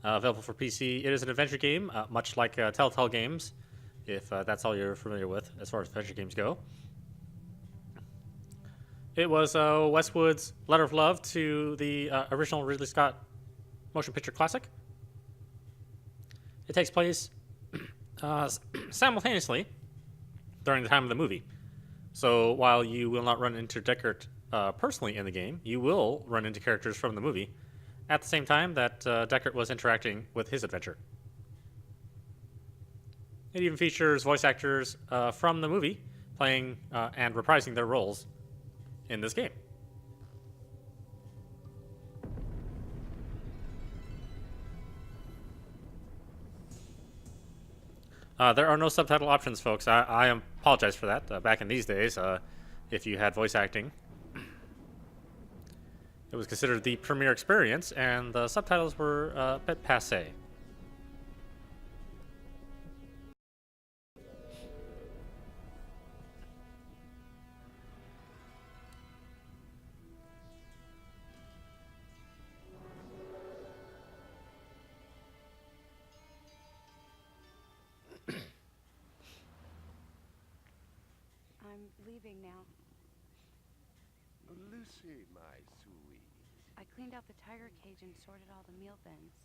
Available for PC. It is an adventure game, much like Telltale games, if that's all you're familiar with as far as adventure games go. It was Westwood's letter of love to the original Ridley Scott motion picture classic. It takes place simultaneously during the time of the movie. So while you will not run into Deckard personally in the game, you will run into characters from the movie at the same time that Deckard was interacting with his adventure. It even features voice actors from the movie playing and reprising their roles in this game. There are no subtitle options, folks. I apologize for that. Back in these days, if you had voice acting, it was considered the premier experience, and the subtitles were a bit passe. I'm leaving now. Lucy, my sweet. I cleaned out the tiger cage and sorted all the meal bins.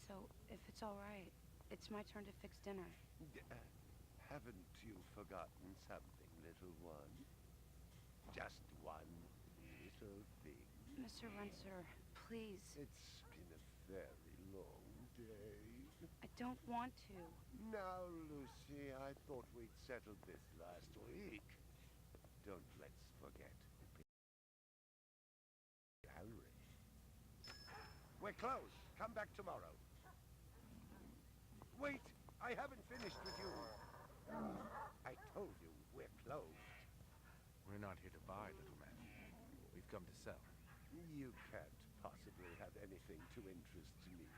So, if it's all right, it's my turn to fix dinner. Haven't you forgotten something, little one? Just one little thing. Mr. Runcer, please. It's been a very long day. I don't want to. Now, Lucy, I thought we'd settled this last week. Don't let's forget the gallery. We're closed. Come back tomorrow. Wait, I haven't finished with you. I told you we're closed. We're not here to buy, little man. We've come to sell. You can't possibly have anything to interest me.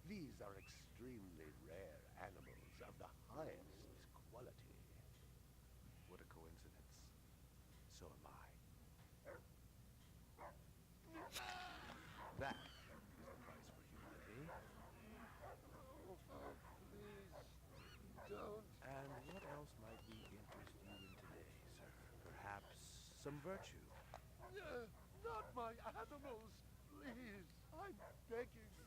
These are extremely rare animals of the highest quality. What a coincidence. So am I. That is the price for humanity. Please, don't. And what else might we interest you in today, sir? Perhaps some virtue? Not my animals. Please, I'm begging you.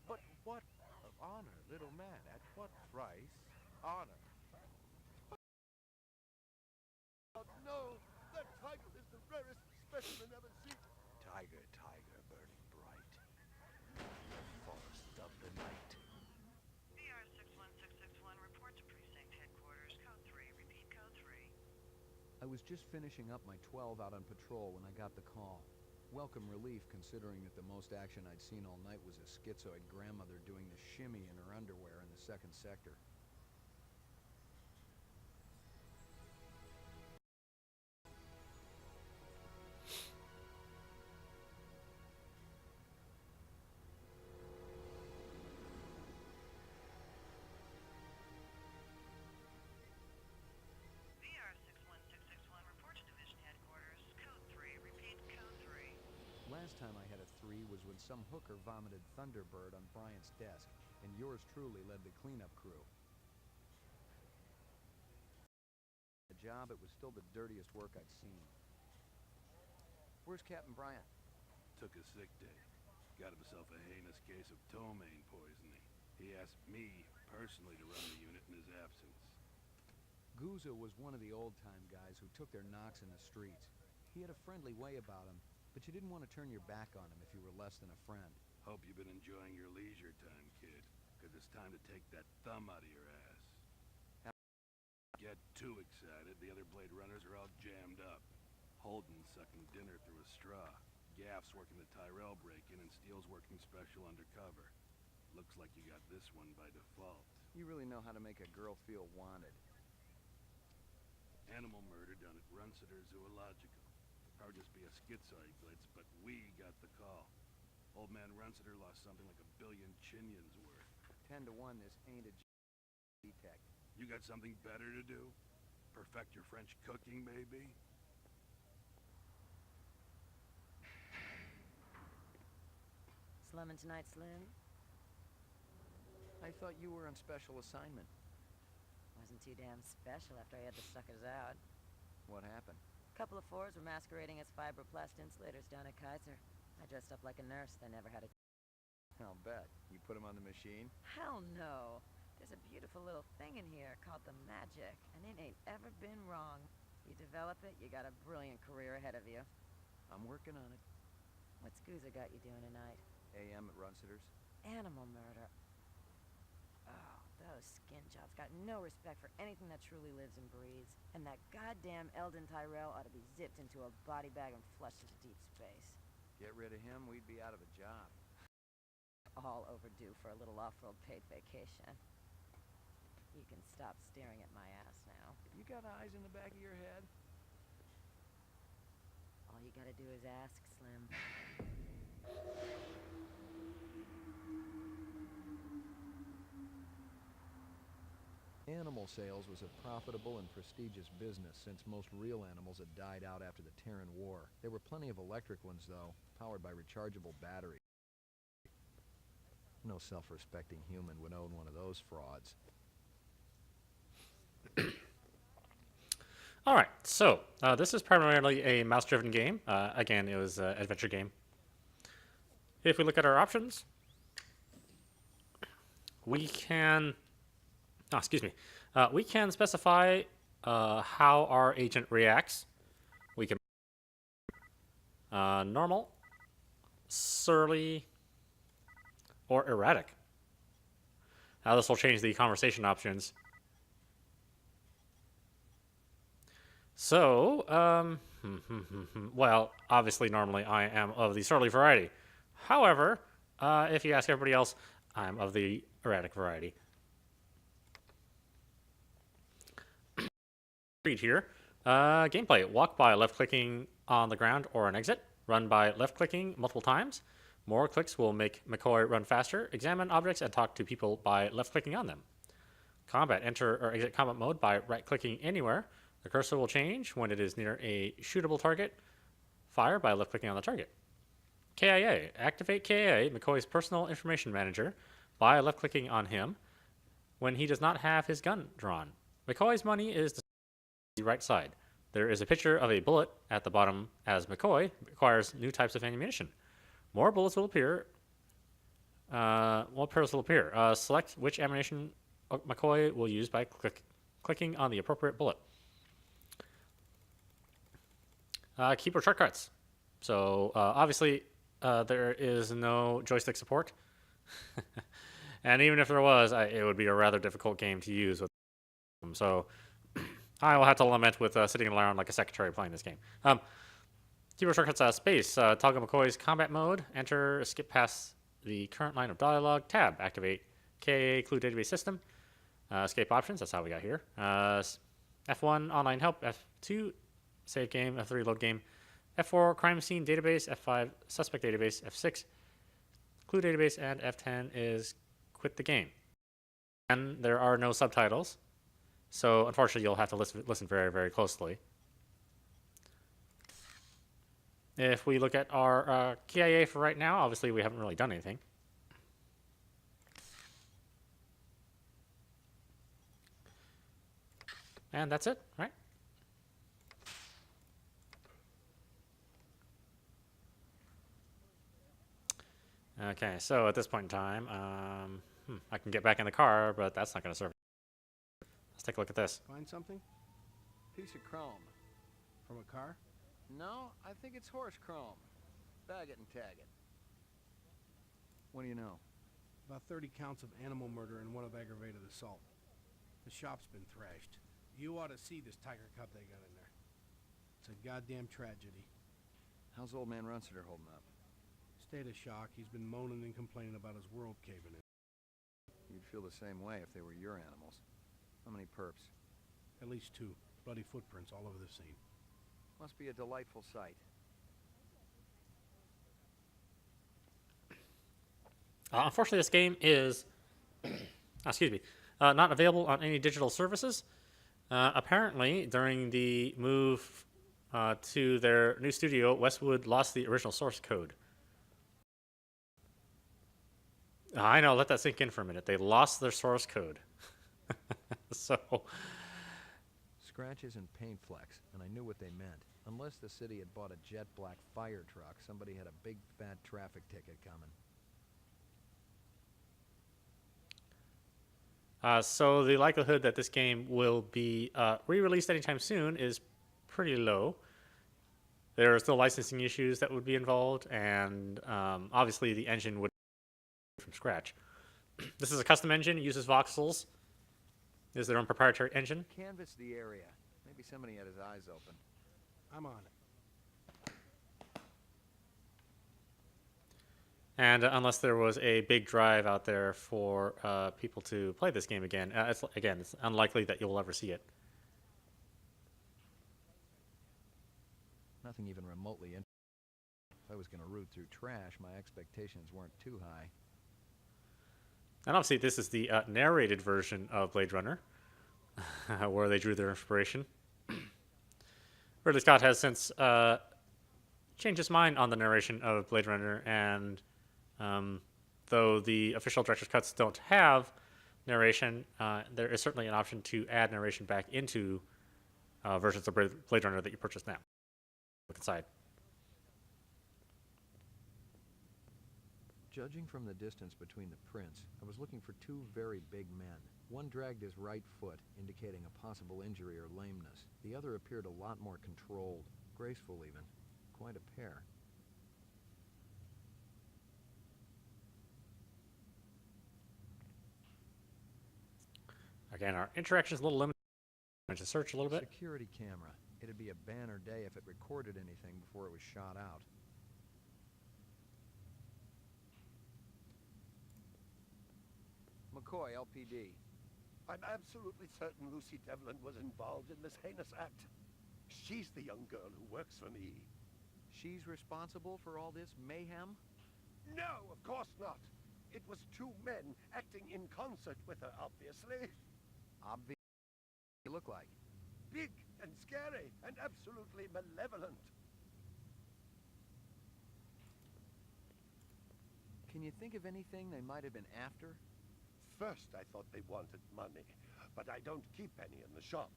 But what of honor, little man? At what price? Honor. Oh, no, that tiger is the rarest specimen ever seen. Tiger, tiger, burning bright. The forest of the night. VR61661, report to precinct headquarters. Code 3, repeat code 3. I was just finishing up my 12 out on patrol when I got the call. Welcome relief, considering that the most action I'd seen all night was a schizoid grandmother doing the shimmy in her underwear in the second sector. VR61661, report to division headquarters. Code 3, repeat code 3. Last time I had a 3 was when some hooker vomited Thunderbird on Bryant's desk, and yours truly led the cleanup crew. The job, it was still the dirtiest work I'd seen. Where's Captain Bryant? Took a sick day. Got himself a heinous case of ptomaine poisoning. He asked me personally to run the unit in his absence. Gouza was one of the old-time guys who took their knocks in the streets. He had a friendly way about him, but you didn't want to turn your back on him if you were less than a friend. Hope you've been enjoying your leisure time, kid. Because it's time to take that thumb out of your ass. Get too excited. The other Blade Runners are all jammed up. Holden sucking dinner through a straw. Gaff's working the Tyrell break-in and Steele's working special undercover. Looks like you got this one by default. You really know how to make a girl feel wanted. Animal murder done at Runciter Zoological. Probably just be a schizoid blitz, but we got the call. Old man Runciter lost something like 1 billion chinions worth. 10 to 1, this ain't a G-Tech. You got something better to do? Perfect your French cooking, maybe? slumming tonight, Slim? I thought you were on special assignment. Wasn't too damn special after I had the suckers out. What happened? Couple of fours were masquerading as fibroplast insulators down at Kaiser. I dressed up like a nurse. They never had a... I'll bet. You put him on the machine? Hell no. There's a beautiful little thing in here called the Magic, and it ain't ever been wrong. You develop it, you got a brilliant career ahead of you. I'm working on it. What's Goozer got you doing tonight? AM at Runsitter's. Animal murder. Oh, those skin jobs got no respect for anything that truly lives and breathes. And that goddamn Eldon Tyrell ought to be zipped into a body bag and flushed into deep space. Get rid of him, we'd be out of a job. All overdue for a little off-road paid vacation. You can stop staring at my ass now. You got eyes in the back of your head? All you gotta do is ask, Slim. Animal sales was a profitable and prestigious business since most real animals had died out after the Terran War. There were plenty of electric ones, though, powered by rechargeable batteries. No self-respecting human would own one of those frauds. All right, so this is primarily a mouse-driven game. Again, it was an adventure game. If we look at our options, we can... Oh, excuse me. We can specify how our agent reacts. We can normal, surly, or erratic. Now this will change the conversation options. So, well, obviously normally I am of the surly variety. However, if you ask everybody else, I'm of the erratic variety. Read here. Gameplay. Walk by left-clicking on the ground or an exit. Run by left-clicking multiple times. More clicks will make McCoy run faster. Examine objects and talk to people by left-clicking on them. Combat. Enter or exit combat mode by right-clicking anywhere. The cursor will change when it is near a shootable target. Fire by left-clicking on the target. KIA. Activate KIA, McCoy's personal information manager, by left-clicking on him when he does not have his gun drawn. McCoy's money is the right side. There is a picture of a bullet at the bottom as McCoy acquires new types of ammunition. More bullets will appear. More pairs will appear. Select which ammunition McCoy will use by clicking on the appropriate bullet. Keyboard shortcuts. So obviously there is no joystick support. And even if there was, it would be a rather difficult game to use with them. So I will have to lament with sitting around like a secretary playing this game. Keyboard shortcuts, space, toggle McCoy's combat mode, enter, skip past the current line of dialogue, tab, activate KA clue database system, escape options, that's how we got here, F1 online help, F2 save game, F3 load game, F4 crime scene database, F5 suspect database, F6 clue database, and F10 is quit the game. And there are no subtitles, so unfortunately you'll have to listen very, very closely. If we look at our KIA for right now, obviously we haven't really done anything. And that's it, right? Okay, so at this point in time, I can get back in the car, but that's not going to serve. Let's take a look at this. Find something? Piece of chrome. From a car? No, I think it's horse chrome. Bag it and tag it. What do you know? About 30 counts of animal murder and one of aggravated assault. The shop's been thrashed. You ought to see this tiger cub they got in there. It's a goddamn tragedy. How's old man Runsiter holding up? State of shock. He's been moaning and complaining about his world caving in. You'd feel the same way if they were your animals. How many perps? At least 2. Bloody footprints all over the scene. Must be a delightful sight. Unfortunately, this game is, excuse me, not available on any digital services. Apparently, during the move to their new studio, Westwood lost the original source code. I know, let that sink in for a minute. They lost their source code. So, Scratches and paint flecks, and I knew what they meant. Unless the city had bought a jet black fire truck, somebody had a big fat traffic ticket coming. so the likelihood that this game will be re-released anytime soon is pretty low. There are still licensing issues that would be involved, and obviously the engine would from scratch. This is a custom engine. It uses voxels. It is their own proprietary engine. Canvass the area. Maybe somebody had his eyes open. I'm on it. And unless there was a big drive out there for people to play this game again, it's unlikely that you'll ever see it. Nothing even remotely interesting. If I was going to root through trash, my expectations weren't too high. And obviously, this is the narrated version of Blade Runner, where they drew their inspiration. Ridley Scott has since changed his mind on the narration of Blade Runner, and though the official director's cuts don't have narration, there is certainly an option to add narration back into versions of Blade Runner that you purchase now. Look inside. Judging from the distance between the prints, I was looking for two very big men. One dragged his right foot, indicating a possible injury or lameness. The other appeared a lot more controlled, graceful even. Quite a pair. Again, our interaction is a little limited. I'm going to search a little bit. Security camera. It'd be a banner day if it recorded anything before it was shot out. McCoy, LPD. I'm absolutely certain Lucy Devlin was involved in this heinous act. She's the young girl who works for me. She's responsible for all this mayhem? No, of course not. It was two men acting in concert with her, obviously. Obviously, you look like. Big and scary and absolutely malevolent. Can you think of anything they might have been after? First, I thought they wanted money, but I don't keep any in the shop.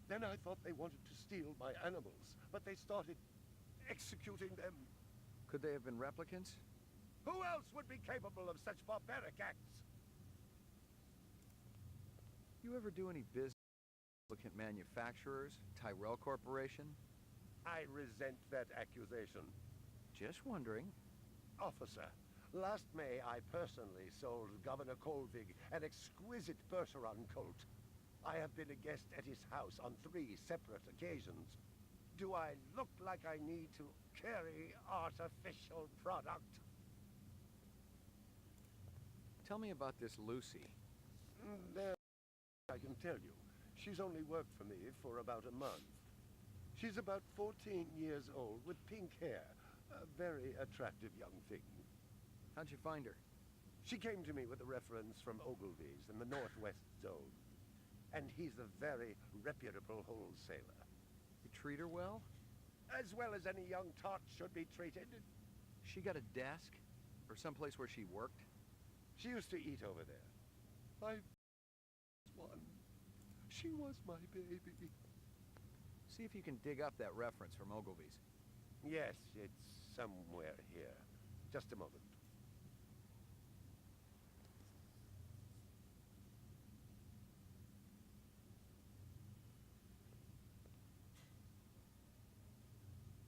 Then I thought they wanted to steal my animals, but they started executing them. Could they have been replicants? Who else would be capable of such barbaric acts? You ever do any business with replicant manufacturers? Tyrell Corporation? I resent that accusation. Just wondering. Officer, last May I personally sold Governor Colvig an exquisite Bergeron colt. I have been a guest at his house on 3 separate occasions. Do I look like I need to carry artificial product? Tell me about this Lucy. There, I can tell you. She's only worked for me for about a month. She's about 14 years old with pink hair. A very attractive young thing. How'd you find her? She came to me with a reference from Ogilvy's in the Northwest Zone. And he's a very reputable wholesaler. You treat her well? As well as any young tot should be treated. She got a desk? Or someplace where she worked? She used to eat over there. I one. She was my baby. See if you can dig up that reference from Ogilvy's. Yes, it's somewhere here. Just a moment.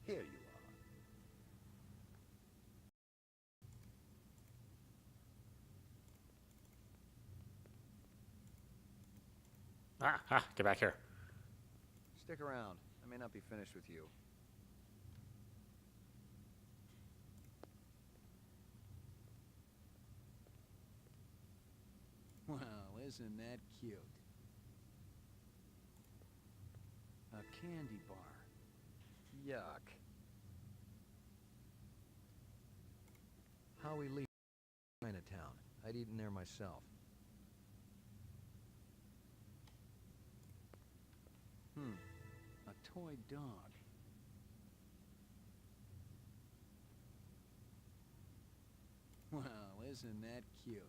Here you Get back here. Stick around. I may not be finished with you. Well, isn't that cute? A candy bar. Yuck. Howie Lee, Chinatown. I'd eaten there myself. A toy dog. Well, Isn't that cute?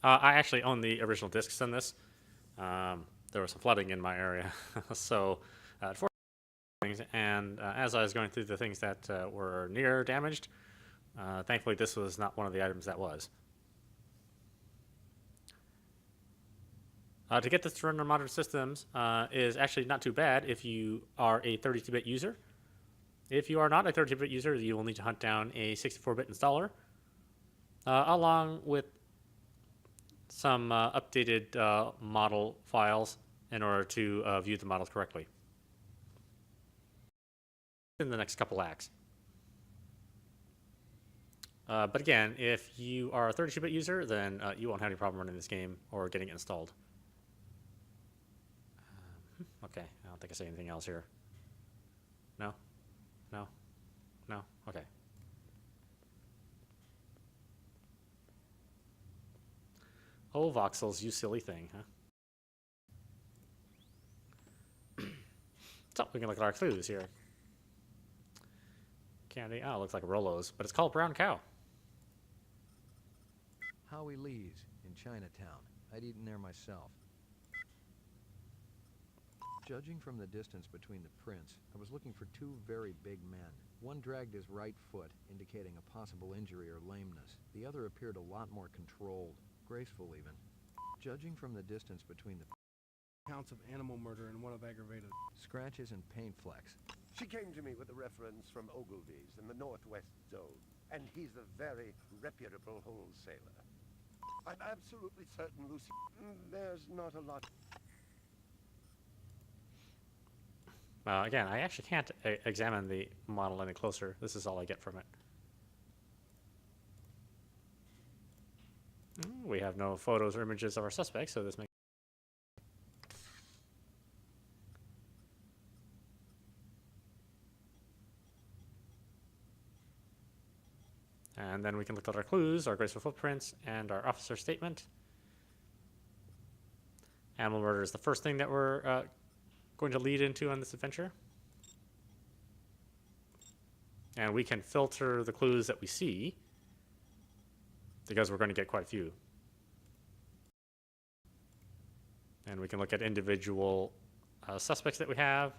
I actually own the original discs in this. There was some flooding in my area, so for things, and as I was going through the things that were near damaged, thankfully this was not one of the items that was. To get this to run on modern systems is actually not too bad if you are a 32-bit user. If you are not a 32-bit user, you will need to hunt down a 64-bit installer, along with some updated model files in order to view the models correctly in the next couple acts. But again, if you are a 32-bit user, then you won't have any problem running this game or getting it installed. Okay, I don't think I say anything else here. No? No? No? Okay. Oh, voxels, you silly thing, huh? So, we can look at our clues here. Candy, oh, it looks like Rolo's, but it's called Brown Cow. Howie Lee's in Chinatown. I'd eaten there myself. Judging from the distance between the prints, I was looking for two very big men. One dragged his right foot, indicating a possible injury or lameness. The other appeared a lot more controlled, graceful even. Judging from the distance between the Counts of animal murder and one of aggravated. scratches and paint flecks. She came to me with a reference from Ogilvy's in the Northwest Zone, and he's a very reputable wholesaler. I'm absolutely certain, Lucy, there's not a lot. Again, I actually can't examine the model any closer. This is all I get from it. We have no photos or images of our suspects, so this makes... And then we can look at our clues, our graceful footprints, and our officer statement. Animal murder is the first thing that we're going to lead into on this adventure. And we can filter the clues that we see, because we're going to get quite a few. And we can look at individual suspects that we have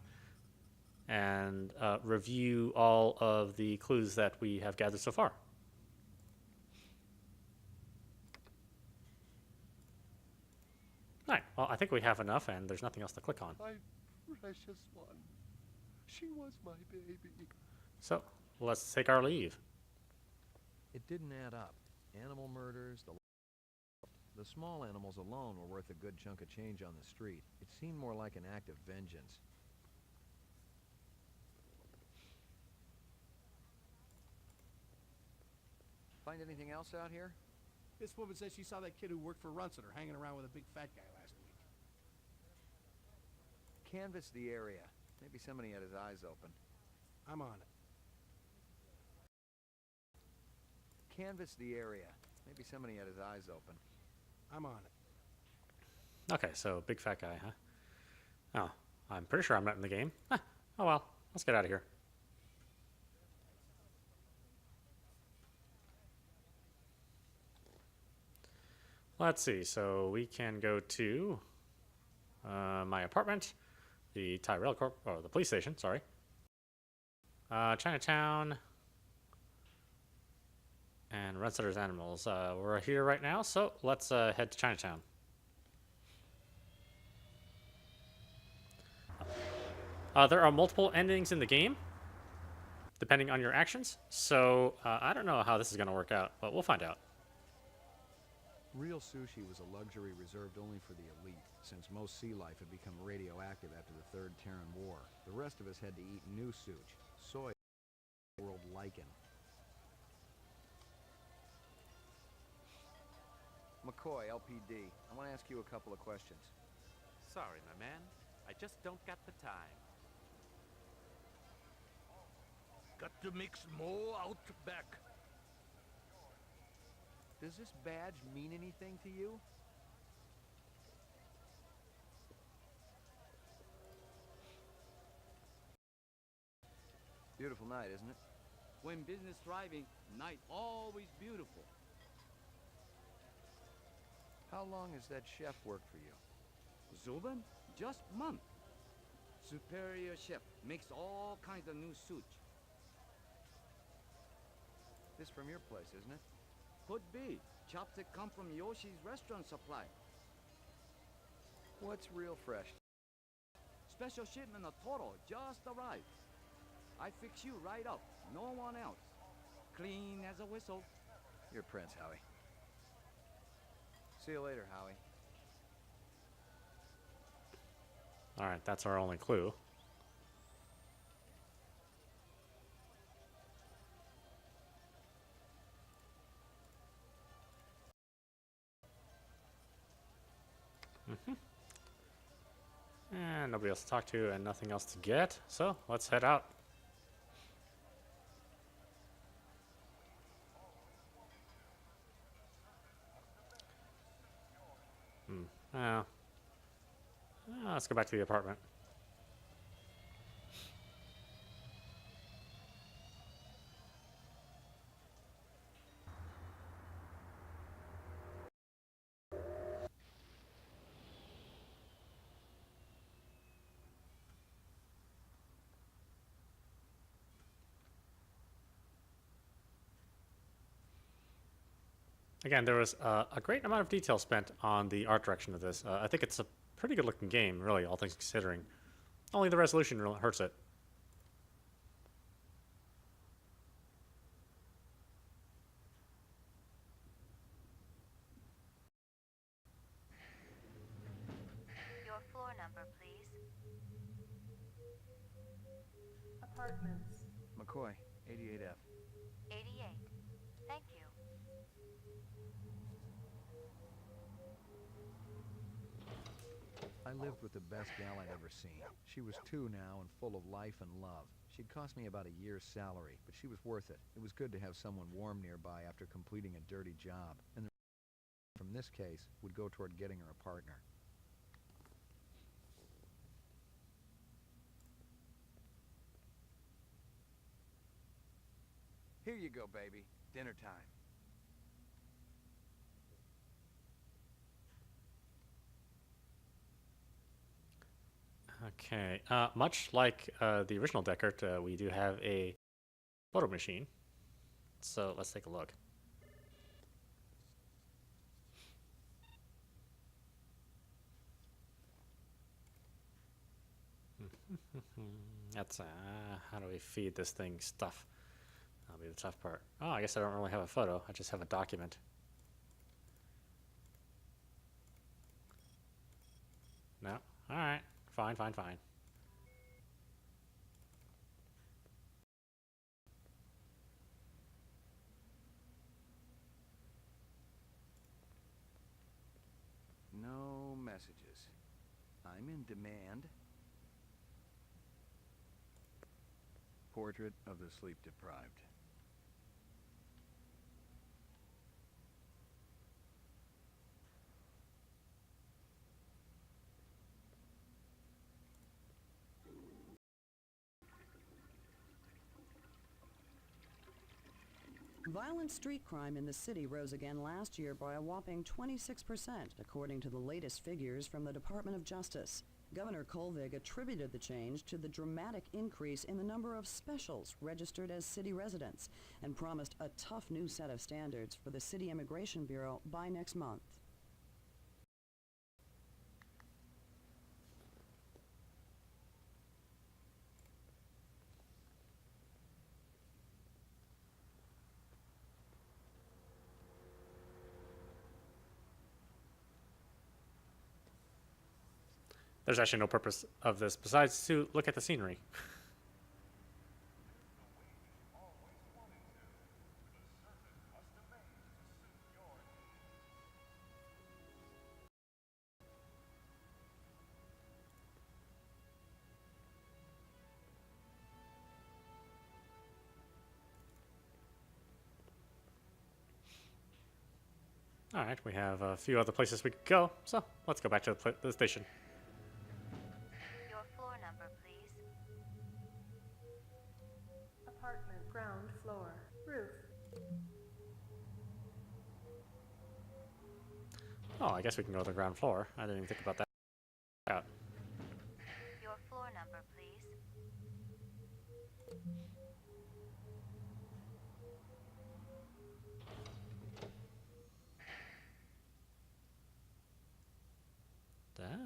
and review all of the clues that we have gathered so far. All right, well, I think we have enough, and there's nothing else to click on. My precious one. She was my baby. So, let's take our leave. It didn't add up. Animal murders, the small animals alone were worth a good chunk of change on the street. It seemed more like an act of vengeance. Find anything else out here? This woman says she saw that kid who worked for Runciter hanging around with a big fat guy last week. Canvass the area. Maybe somebody had his eyes open. I'm on it. Canvass the area. Maybe somebody had his eyes open. I'm on it. Okay, so big fat guy, huh? Oh, I'm pretty sure I'm not in the game. Huh. Oh well, let's get out of here. Let's see, so we can go to my apartment, the Tyrell Corp, or the police station, sorry. Chinatown, and Runciter's Animals. We're here right now, so let's head to Chinatown. There are multiple endings in the game, depending on your actions, so I don't know how this is going to work out, but we'll find out. Real sushi was a luxury reserved only for the elite, since most sea life had become radioactive after the Third Terran War. The rest of us had to eat new sushi, soy, world lichen. McCoy, LPD. I want to ask you a couple of questions. Sorry, my man. I just don't got the time. Got to mix more out back. Does this badge mean anything to you? Beautiful night, isn't it? When business thriving, night always beautiful. How long has that chef worked for you? Zuben? Just month. Superior chef makes all kinds of new suits. This from your place, isn't it? Could be. Chopstick come from Yoshi's restaurant supply. What's real fresh? Special shipment of Toro just arrived. I fix you right up. No one else. Clean as a whistle. You're Prince, Howie. See you later, Howie. All right, that's our only clue. And nobody else to talk to and nothing else to get, so let's head out. Well, let's go back to the apartment. Again, there was a great amount of detail spent on the art direction of this. I think it's a pretty good looking game, really, all things considering. Only the resolution really hurts it. Your floor number, please. Apartments. McCoy, 88F. 88. Thank you. I lived with the best gal I'd ever seen. She was 2 now and full of life and love. She'd cost me about a year's salary, but she was worth it. It was good to have someone warm nearby after completing a dirty job. And the from this case would go toward getting her a partner. Here you go, baby. Dinner time. Okay, much like the original Deckard, we do have a photo machine. So let's take a look. That's how do we feed this thing stuff? That'll be the tough part. Oh, I guess I don't really have a photo. I just have a document. No? Alright. Fine, fine, fine. No messages. I'm in demand. Portrait of the sleep deprived. Violent street crime in the city rose again last year by a whopping 26%, according to the latest figures from the Department of Justice. Governor Kolvig attributed the change to the dramatic increase in the number of specials registered as city residents and promised a tough new set of standards for the City Immigration Bureau by next month. There's actually no purpose of this besides to look at the scenery. Alright, we have a few other places we could go, so let's go back to the station. Your floor number, please. Apartment. Ground floor. Roof. Oh, I guess we can go to the ground floor. I didn't even think about that. Out. Your floor number, please.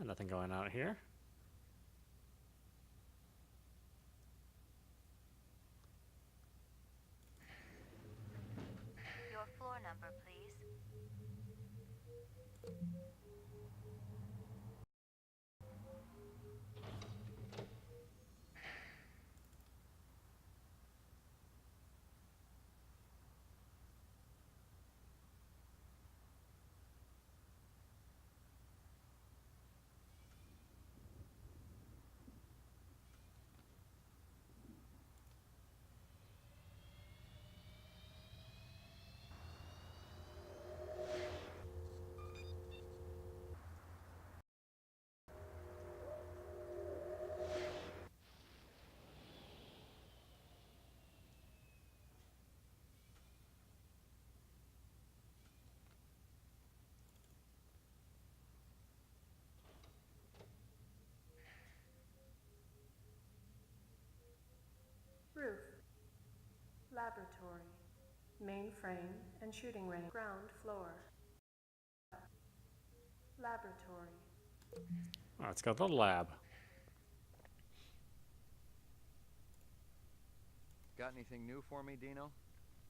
Nothing going on here. Your floor number, please. Roof. Laboratory. Mainframe and shooting range. Ground floor. Laboratory. Let's go to the lab. Got anything new for me, Dino?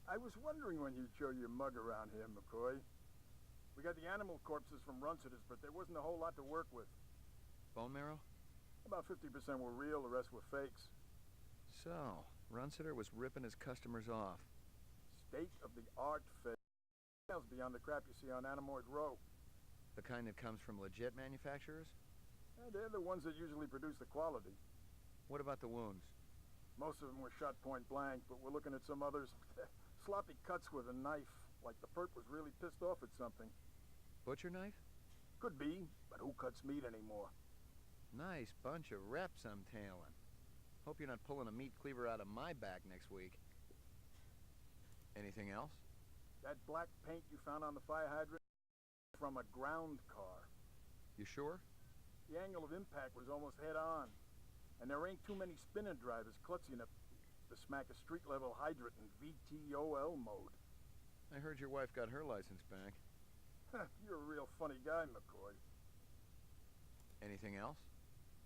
I was wondering when you'd show your mug around here, McCoy. We got the animal corpses from Runcitus, but there wasn't a whole lot to work with. Bone marrow? About 50% were real, the rest were fakes. So, Runciter was ripping his customers off. State-of-the-art fake. Miles beyond the crap you see on Animoid Row. The kind that comes from legit manufacturers? They're the ones that usually produce the quality. What about the wounds? Most of them were shot point blank, but we're looking at some others. Sloppy cuts with a knife, like the perp was really pissed off at something. Butcher knife? Could be, but who cuts meat anymore? Nice bunch of reps I'm tailing. Hope you're not pulling a meat cleaver out of my back next week. Anything else? That black paint you found on the fire hydrant from a ground car. You sure? The angle of impact was almost head on. And there ain't too many spinner drivers clutching enough to smack a street-level hydrant in VTOL mode. I heard your wife got her license back. You're a real funny guy, McCoy. Anything else?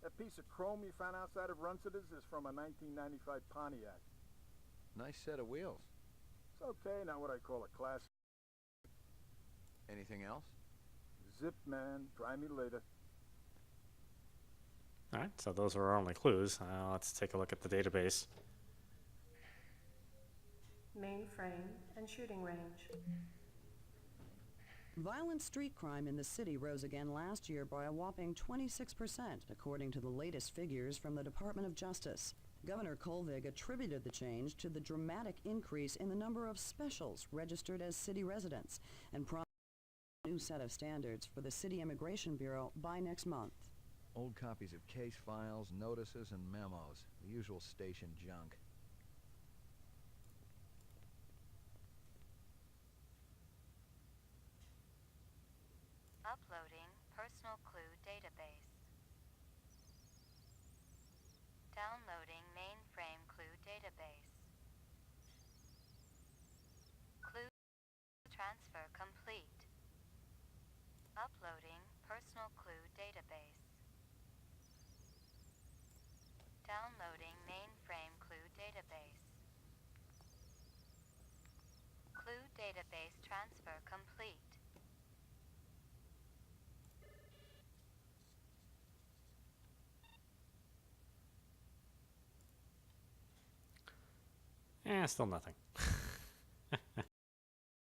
That piece of chrome you found outside of Runcitus is from a 1995 Pontiac. Nice set of wheels. It's okay, not what I call a classic. Anything else? Zip, man. Try me later. Alright, so those are our only clues. Let's take a look at the database. Mainframe and shooting range. Violent street crime in the city rose again last year by a whopping 26%, according to the latest figures from the Department of Justice. Governor Kolvig attributed the change to the dramatic increase in the number of specials registered as city residents and promised a new set of standards for the City Immigration Bureau by next month. Old copies of case files, notices, and memos. The usual station junk. Uploading personal clue database. Downloading mainframe clue database. Clue transfer complete. Uploading personal clue database. Downloading mainframe clue database. Clue database transfer complete. Still nothing.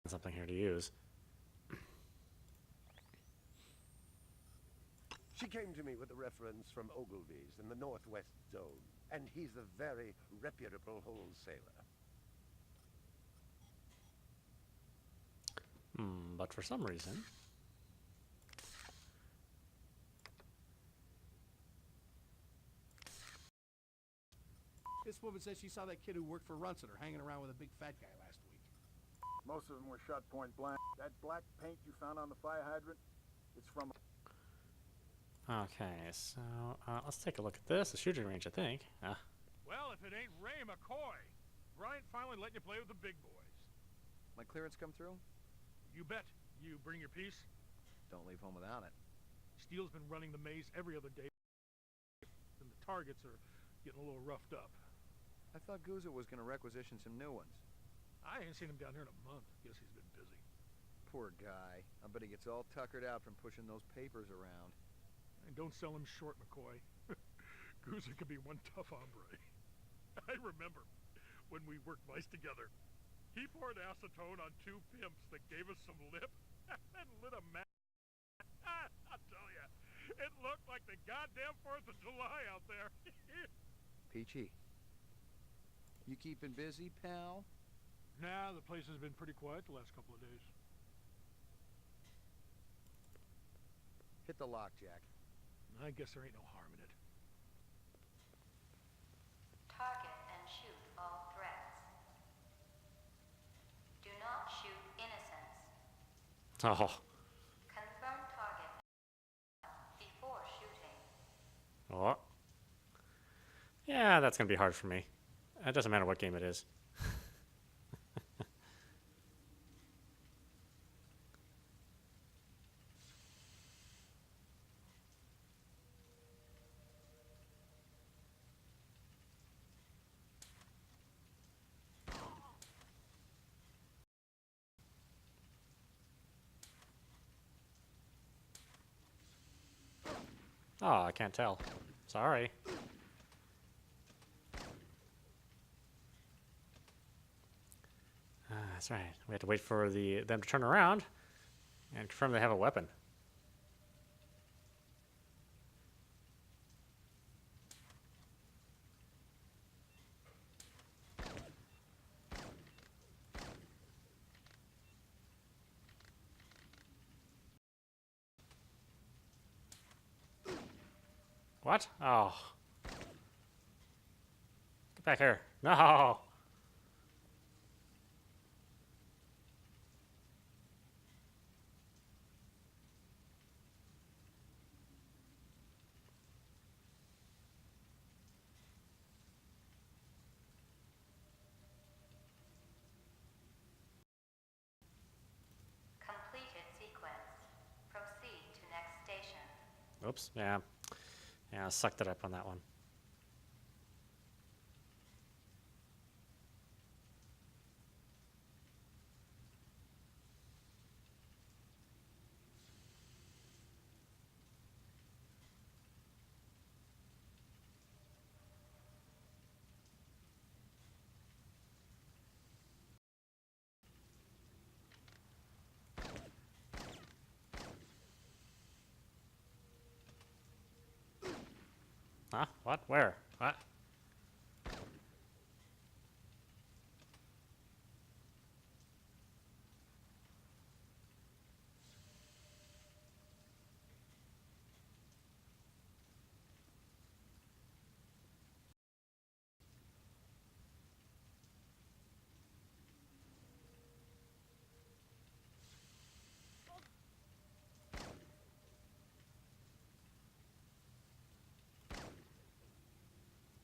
Something here to use. She came to me with a reference from Ogilvy's in the Northwest Zone, and he's a very reputable wholesaler. But for some reason... This woman says she saw that kid who worked for Runciter hanging around with a big fat guy last week. Most of them were shot point blank. That black paint you found on the fire hydrant, it's from... Okay, so let's take a look at this. The shooting range, I think. Well, if it ain't Ray McCoy. Brian finally let you play with the big boys. My clearance come through? You bet. You bring your piece? Don't leave home without it. Steele's been running the maze every other day, and the targets are getting a little roughed up. I thought Guzzo was going to requisition some new ones. I ain't seen him down here in a month. Guess he's been busy. Poor guy. I bet he gets all tuckered out from pushing those papers around. And don't sell him short, McCoy. Guzzo can be one tough hombre. I remember when we worked mice together. He poured acetone on 2 pimps that gave us some lip and lit a match. I'll tell ya, it looked like the goddamn 4th of July out there. Peachy, you keeping busy, pal? Nah, the place has been pretty quiet the last couple of days. Hit the lock, Jack. I guess there ain't no harm in it. Target and shoot all threats. Do not shoot innocents. Oh. Confirm target before shooting. Oh. Yeah, that's going to be hard for me. It doesn't matter what game it is. Oh, I can't tell. Sorry. That's right. We have to wait for them to turn around and confirm they have a weapon. What? Oh. Get back here. No! Completed sequence. Proceed to next station. Oops. Yeah. Yeah, I sucked it up on that one. Huh? What? Where? What?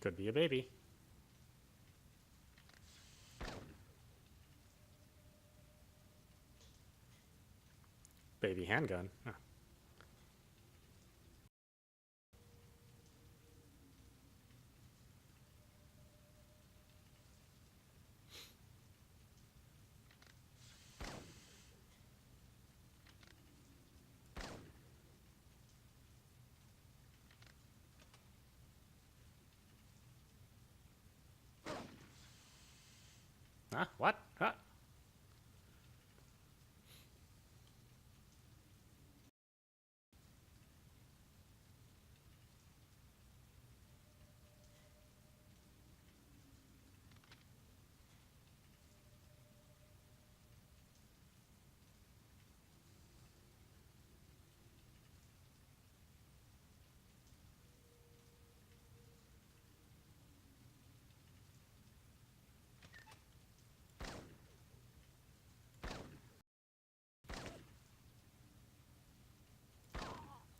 Could be a baby. Baby handgun. Huh. Huh? What? Huh?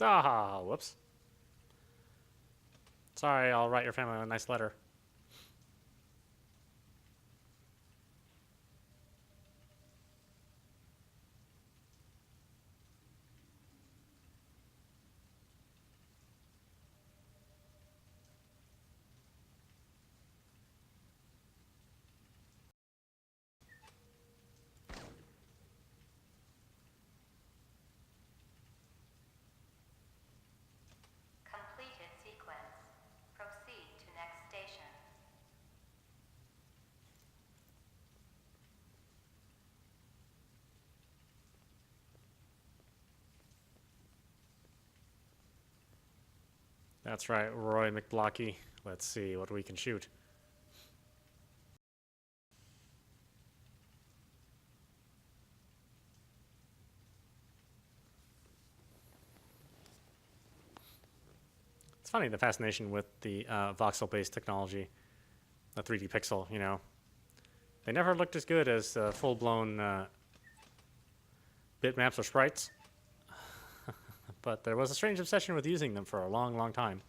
Ah, whoops. Sorry, I'll write your family a nice letter. Completed sequence. Proceed to next station. That's right, Roy McBlocky. Let's see what we can shoot. It's funny, the fascination with the voxel-based technology, the 3D pixel, you know. They never looked as good as full-blown bitmaps or sprites. But there was a strange obsession with using them for a long, long time.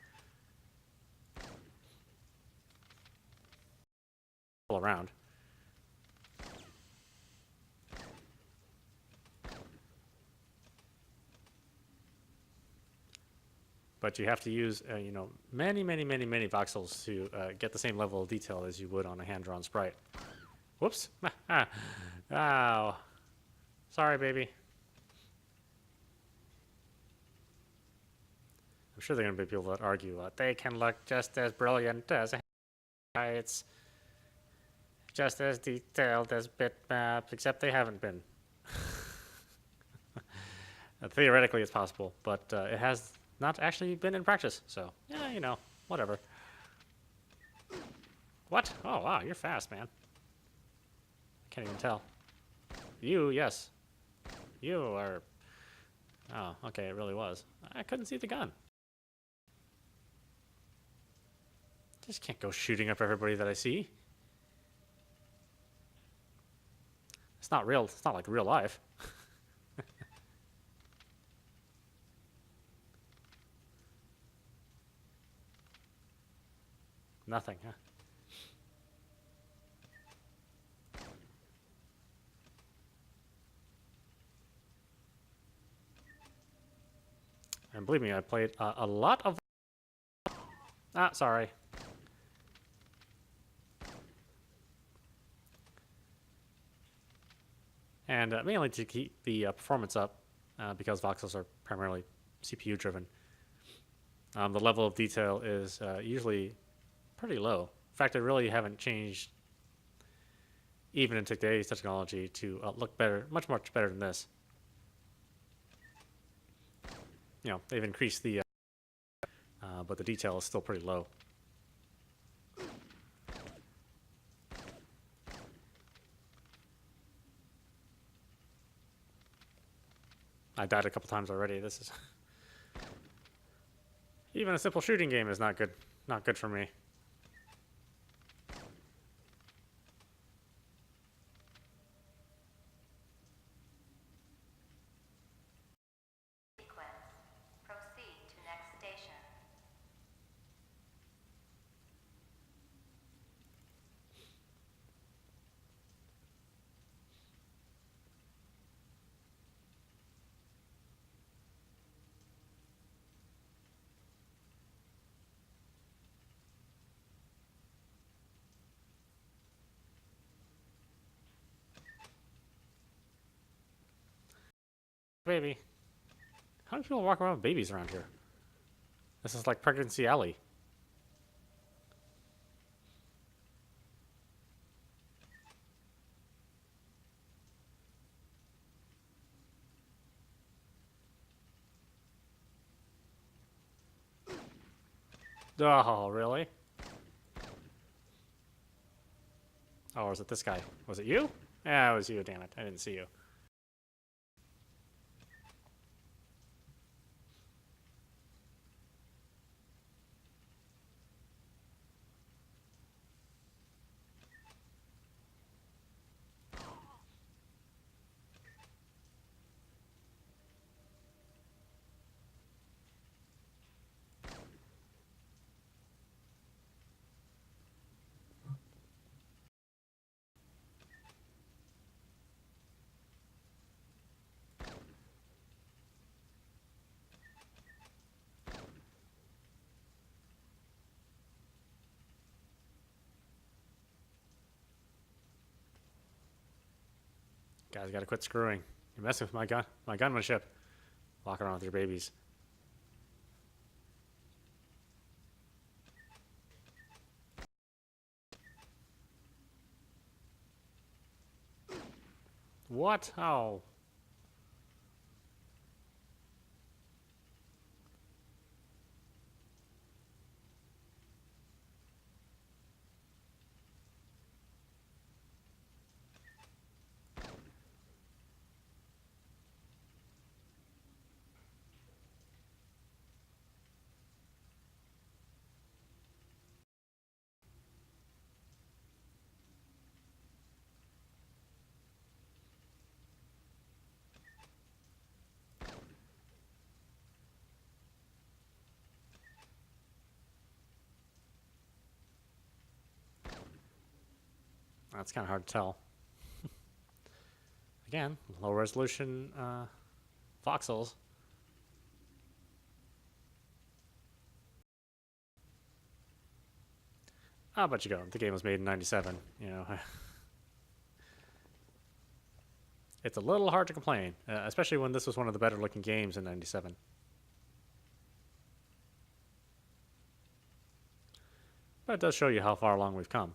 All around. But you have to use, you know, many voxels to get the same level of detail as you would on a hand-drawn sprite. Whoops. Ow. Sorry, baby. I'm sure they're going to be people that argue they can look just as brilliant as sprites, just as detailed as bitmaps, except they haven't been. Theoretically, it's possible, but it has not actually been in practice, so yeah, you know, whatever. What? Oh, wow, you're fast, man. Can't even tell. You, yes. You are... Oh, okay, it really was. I couldn't see the gun. Just can't go shooting up everybody that I see. It's not real. It's not like real life. Nothing, huh? And believe me, I played a lot of... Ah, sorry. And mainly to keep the performance up, because voxels are primarily CPU driven. The level of detail is usually pretty low. In fact, they really haven't changed, even in today's technology, to look better, much better than this. You know, they've increased the, but the detail is still pretty low. I died a couple times already. This is even a simple shooting game is not good. Not good for me. Sequence. Proceed to next station. Baby. How many people walk around with babies around here? This is like Pregnancy Alley. Oh, really? Oh, or was it this guy? Was it you? Yeah, it was you, damn it. I didn't see you. Guys gotta quit screwing. You're messing with my gunmanship. Walking around with your babies. What? Oh. That's kind of hard to tell. Again, low resolution voxels. Ah, but you go. The game was made in '97. You know, it's a little hard to complain, especially when this was one of the better looking games in '97. But it does show you how far along we've come.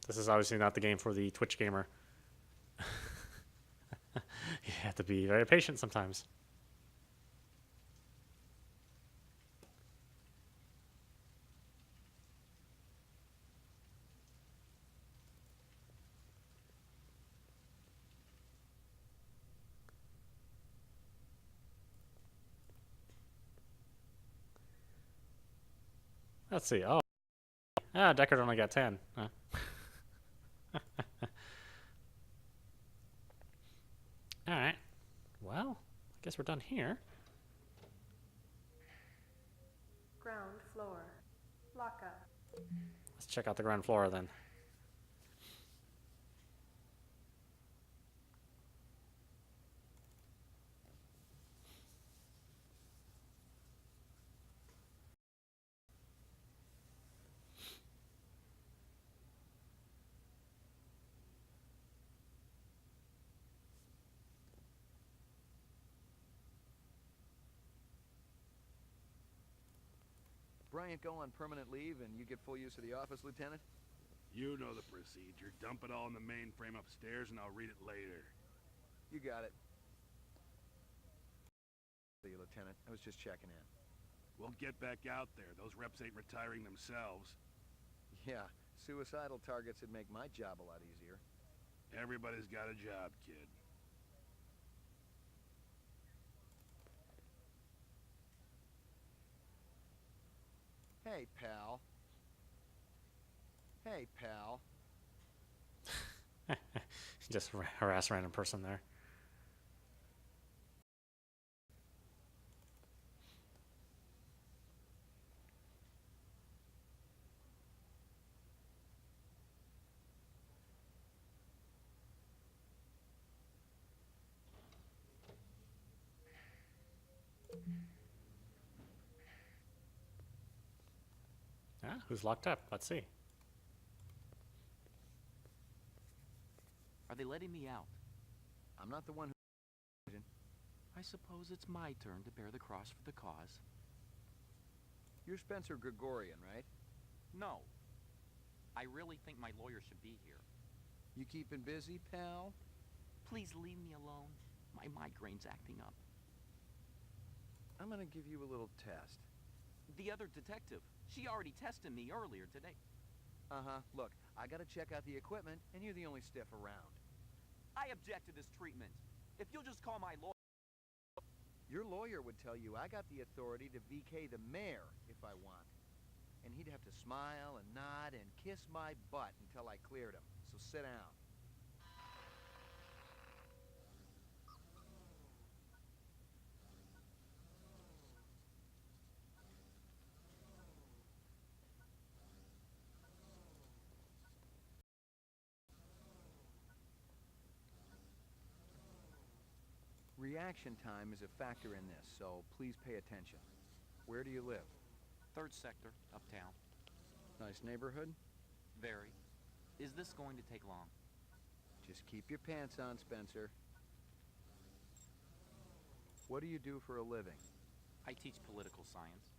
This is obviously not the game for the Twitch gamer. You have to be very patient sometimes. Let's see. Oh. Ah, Deckard only got 10. Huh. Alright. Well, I guess we're done here. Ground floor. Lock up. Let's check out the ground floor then. Bryant go on permanent leave and you get full use of the office, Lieutenant? You know the procedure. Dump it all in the mainframe upstairs and I'll read it later. You got it. See you, Lieutenant. I was just checking in. We'll get back out there. Those reps ain't retiring themselves. Yeah, suicidal targets would make my job a lot easier. Everybody's got a job, kid. Hey, pal. Hey, pal. Just harass a random person there. Ah, who's locked up? Let's see. Are they letting me out? I'm not the one who... I suppose it's my turn to bear the cross for the cause. You're Spencer Gregorian, right? No. I really think my lawyer should be here. You keeping busy, pal? Please leave me alone. My migraine's acting up. I'm gonna give you a little test. The other detective, she already tested me earlier today. Uh-huh. Look, I gotta check out the equipment, and you're the only stiff around. I object to this treatment. If you'll just call my lawyer... Your lawyer would tell you I got the authority to VK the mayor if I want. And he'd have to smile and nod and kiss my butt until I cleared him. So sit down. Reaction time is a factor in this, so please pay attention. Where do you live? 3rd sector, uptown. Nice neighborhood? Very. Is this going to take long? Just keep your pants on, Spencer. What do you do for a living? I teach political science.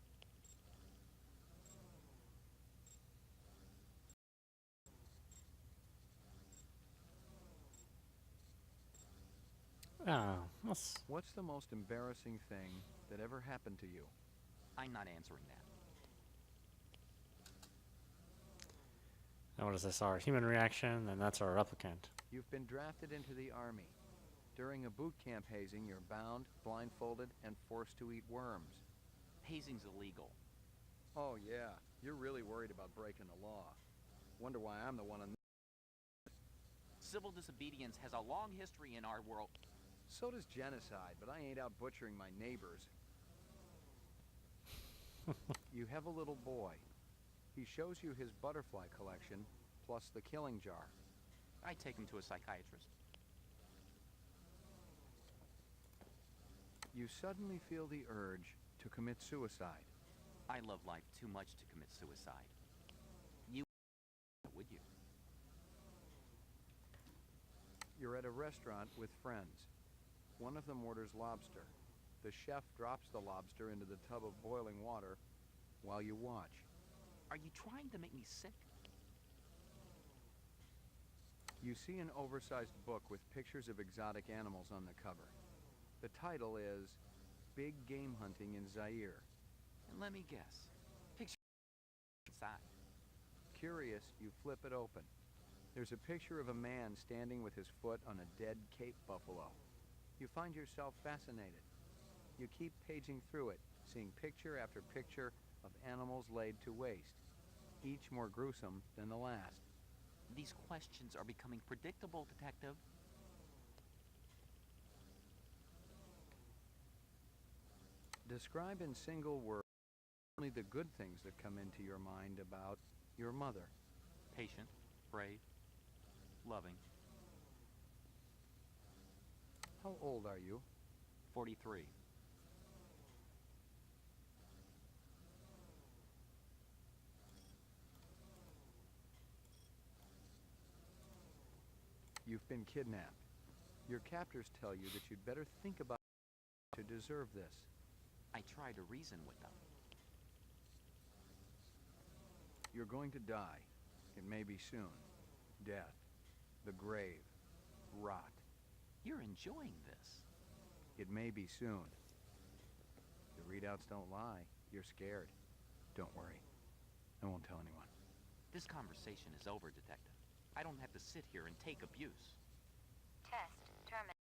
What's the most embarrassing thing that ever happened to you? I'm not answering that. Now what is this? Our human reaction, and that's our replicant. You've been drafted into the Army. During a boot camp hazing, you're bound, blindfolded, and forced to eat worms. Hazing's illegal. Oh, yeah. You're really worried about breaking the law. Wonder why I'm the one on... Civil disobedience has a long history in our world. So does genocide, but I ain't out butchering my neighbors. You have a little boy. He shows you his butterfly collection, plus the killing jar. I take him to a psychiatrist. You suddenly feel the urge to commit suicide. I love life too much to commit suicide. You would you? You're at a restaurant with friends. One of them orders lobster. The chef drops the lobster into the tub of boiling water while you watch. Are you trying to make me sick? You see an oversized book with pictures of exotic animals on the cover. The title is Big Game Hunting in Zaire. And let me guess. Picture inside. Curious, you flip it open. There's a picture of a man standing with his foot on a dead Cape buffalo. You find yourself fascinated. You keep paging through it, seeing picture after picture of animals laid to waste, each more gruesome than the last. These questions are becoming predictable, Detective. Describe in single words only the good things that come into your mind about your mother. Patient, brave, loving. How old are you? 43. You've been kidnapped. Your captors tell you that you'd better think about to deserve this. I try to reason with them. You're going to die. It may be soon. Death. The grave. Rot. You're enjoying this. It may be soon. The readouts don't lie. You're scared. Don't worry. I won't tell anyone. This conversation is over, Detective. I don't have to sit here and take abuse. Test terminated.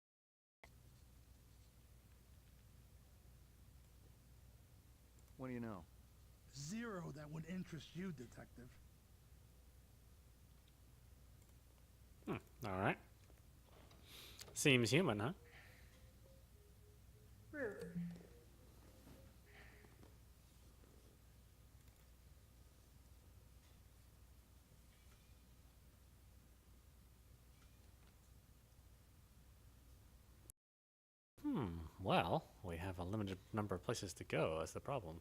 What do you know? 0 that would interest you, Detective. All right. Seems human, huh? Ruth. Well, we have a limited number of places to go. That's the problem.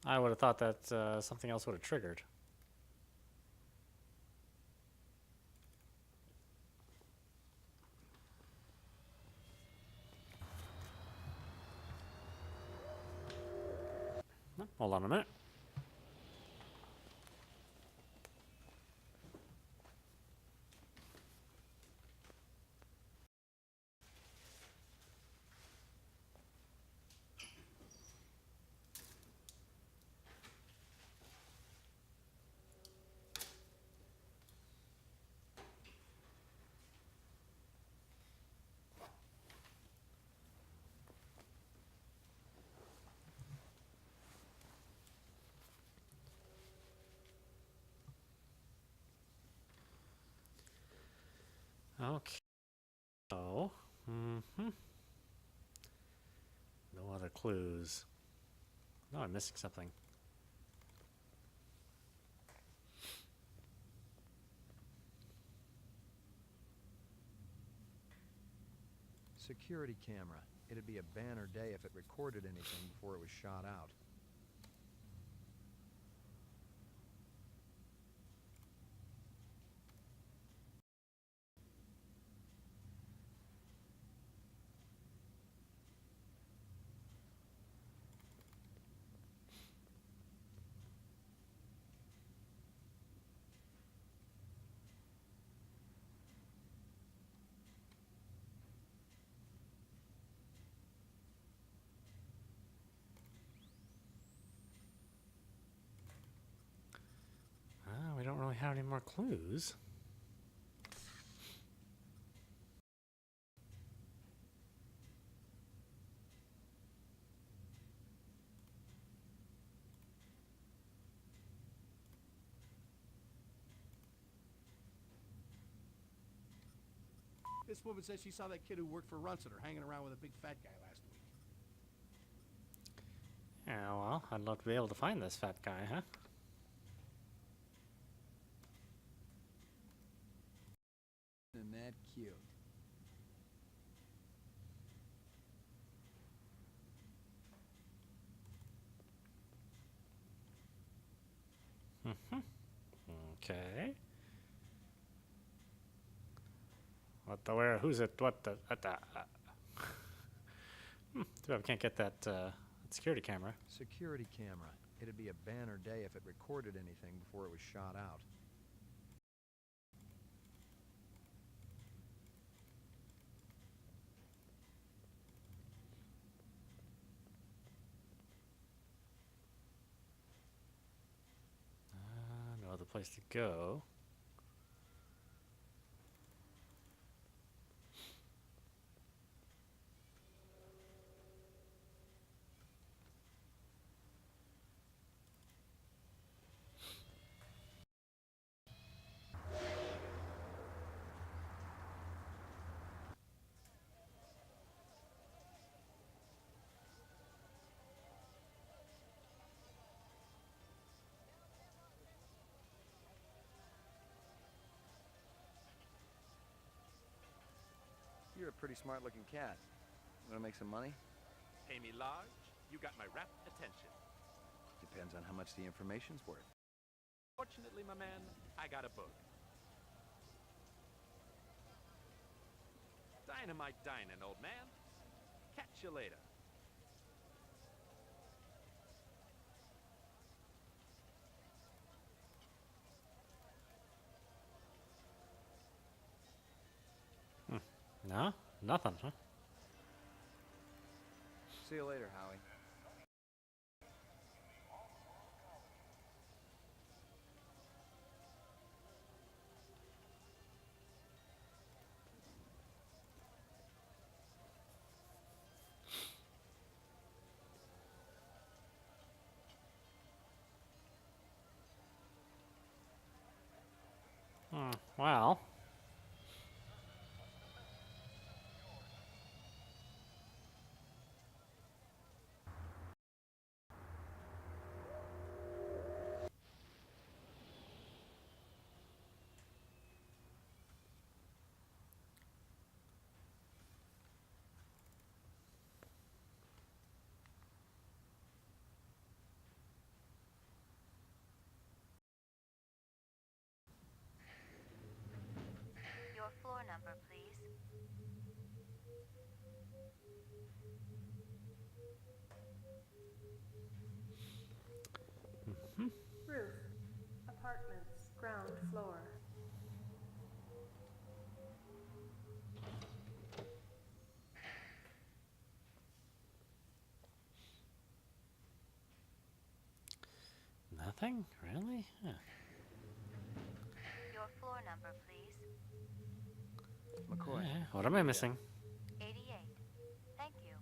I would have thought that something else would have triggered. Hold on a minute. Okay. Oh. Mm-hmm. No other clues. No, I'm missing something. Security camera. It'd be a banner day if it recorded anything before it was shot out. We don't really have any more clues. This woman says she saw that kid who worked for Runciter hanging around with a big fat guy last week. Yeah, well, I'd love to be able to find this fat guy, huh? Isn't that cute? Mm-hmm. Okay. What the where? Who's it? What the? Too bad we can't get that security camera. Security camera. It'd be a banner day if it recorded anything before it was shot out. No other place to go. You're a pretty smart-looking cat. Want to make some money? Pay me large, you got my rapt attention. Depends on how much the information's worth. Fortunately, my man, I got a book. Dynamite dining, old man. Catch you later. No? Nothing, huh? See you later, Howie. Well. Your floor number, please. Roof. Apartments. Ground floor. Nothing? Really? Huh. Your floor number, please. McCoy. What am I missing? 88. Thank you.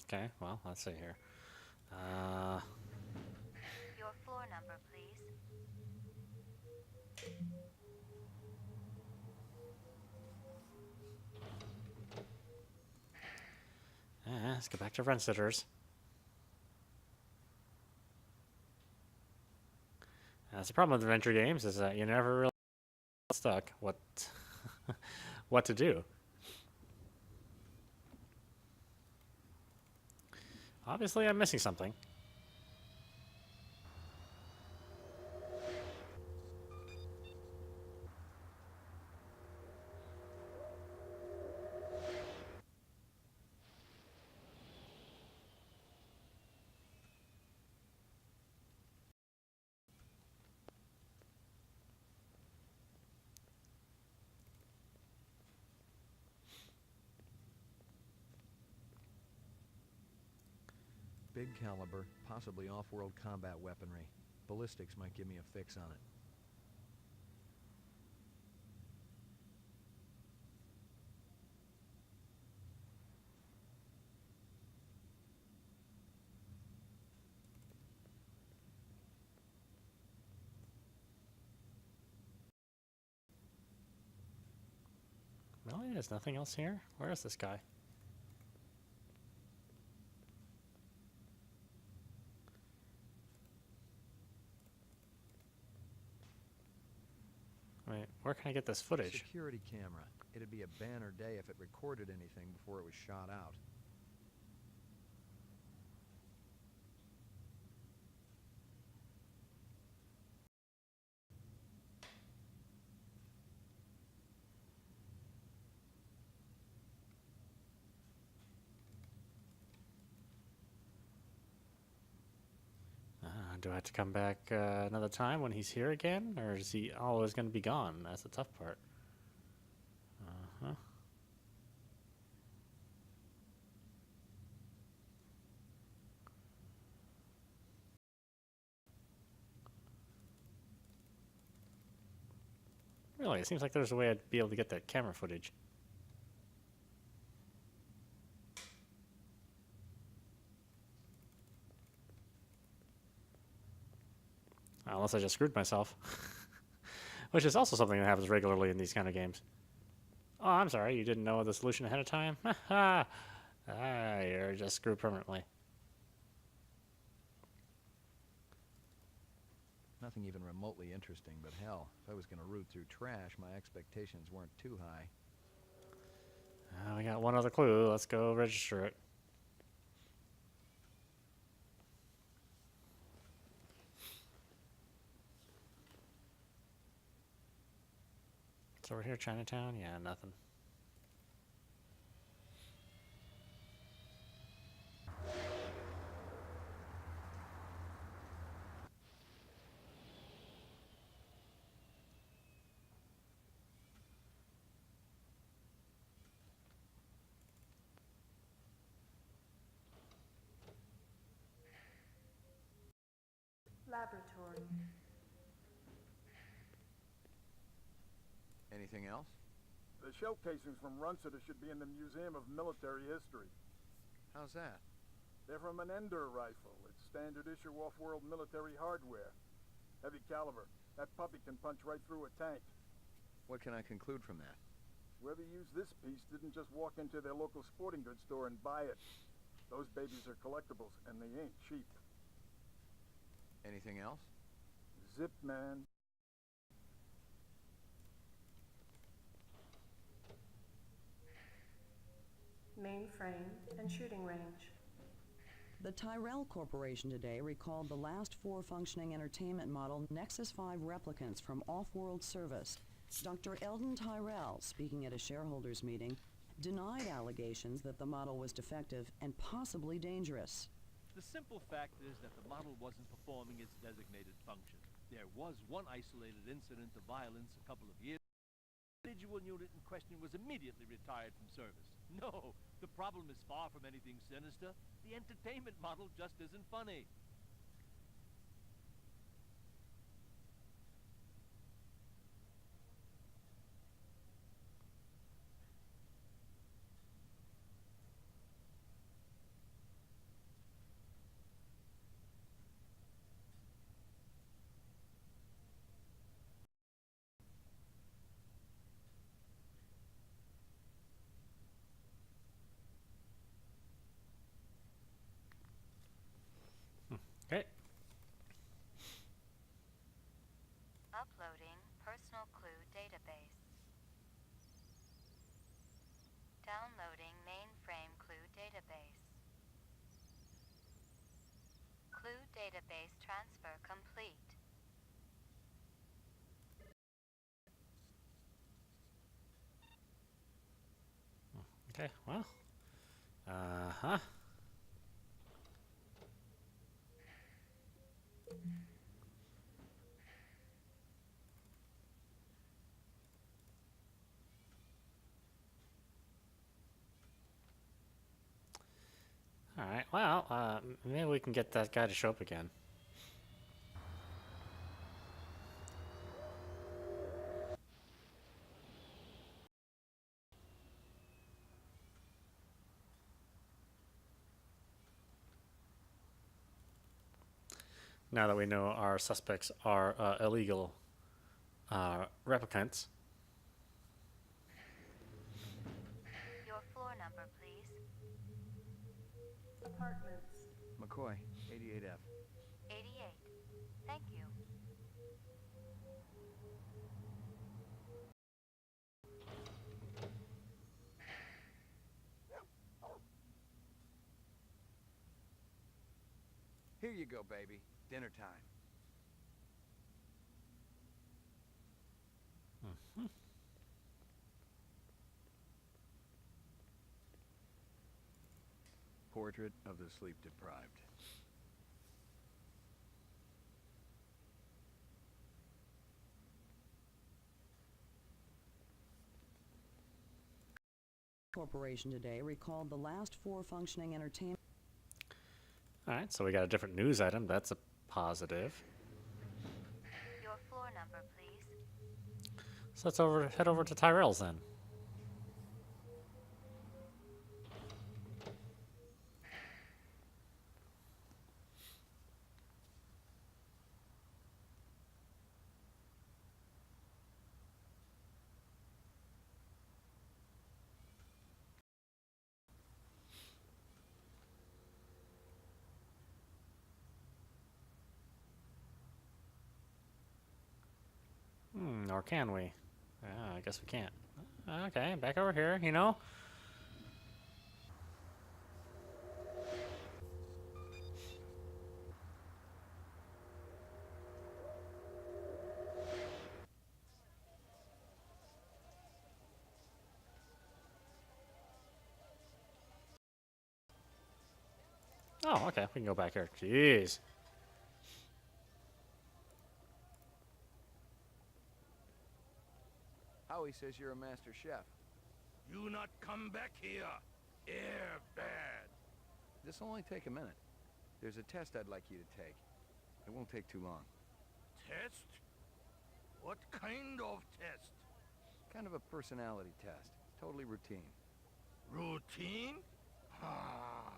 Okay, well, let's see here. Your floor number, please. Let's go back to rent sitters. That's the problem with adventure games, is that you never really stuck what what to do. Obviously, I'm missing something. Big caliber, possibly off-world combat weaponry. Ballistics might give me a fix on it. Really? There's nothing else here? Where is this guy? Wait, where can I get this footage? Security camera. It'd be a banner day if it recorded anything before it was shot out. Do I have to come back another time when he's here again? Or is he always going to be gone? That's the tough part. Uh-huh. Really, it seems like there's a way I'd be able to get that camera footage. Unless I just screwed myself. Which is also something that happens regularly in these kind of games. Oh, I'm sorry, you didn't know the solution ahead of time? You're just screwed permanently. Nothing even remotely interesting, but hell, if I was going to root through trash, my expectations weren't too high. We got one other clue. Let's go register it. It's over here, Chinatown? Yeah, nothing. Laboratory. Anything else? The shell casings from Runciter should be in the Museum of Military History. How's that? They're from an Ender rifle. It's standard issue off-world military hardware. Heavy caliber. That puppy can punch right through a tank. What can I conclude from that? Whoever used this piece didn't just walk into their local sporting goods store and buy it. Those babies are collectibles, and they ain't cheap. Anything else? Zip, man. Mainframe and shooting range. The Tyrell Corporation today recalled the last 4 functioning entertainment model Nexus 5 replicants from off-world service. Dr. Eldon Tyrell, speaking at a shareholders meeting, denied allegations that the model was defective and possibly dangerous. The simple fact is that the model wasn't performing its designated function. There was one isolated incident of violence a couple of years. The individual unit in question was immediately retired from service. No, the problem is far from anything sinister. The entertainment model just isn't funny. Okay, well. Uh-huh. Alright, well, maybe we can get that guy to show up again. Now that we know our suspects are illegal replicants. Your floor number, please. Apartments. McCoy, 88F. 88. Thank you. Here you go, baby. Dinner time. Mm-hmm. Portrait of the sleep-deprived. Corporation today recalled the last 4 functioning entertainment. Alright, so we got a different news item. That's a positive. Your floor number, please. So let's head over to Tyrell's then. Or can we? I guess we can't. Okay, back over here, you know? Oh, okay, we can go back here. Jeez. Howie says you're a master chef. You not come back here. Air bad. This'll only take a minute. There's a test I'd like you to take. It won't take too long. Test? What kind of test? Kind of a personality test. Totally routine. Routine? Ah.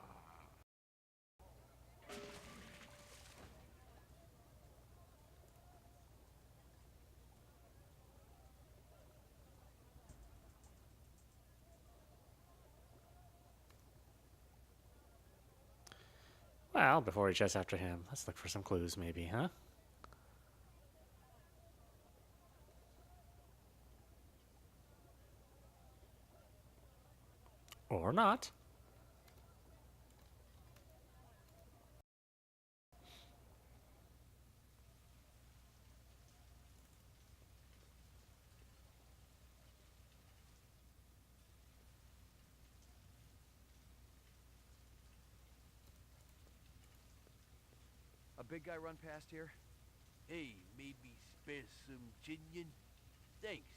Well, before we chase after him, let's look for some clues maybe, huh? Or not. A big guy run past here? Hey, maybe spare some chinion? Thanks.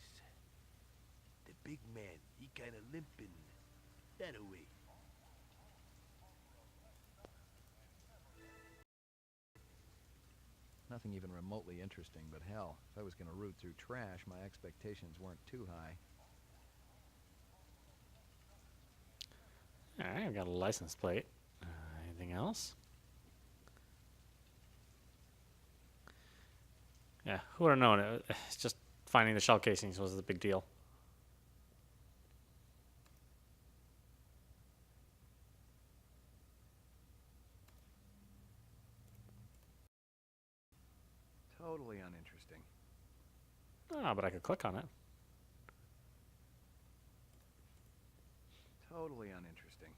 The big man, he kinda limping. That away. Nothing even remotely interesting, but hell, if I was gonna root through trash, my expectations weren't too high. Alright, I've got a license plate. Anything else? Yeah, who would have known it? It's just finding the shell casings was the big deal. Totally uninteresting. Ah, but I could click on it. Totally uninteresting.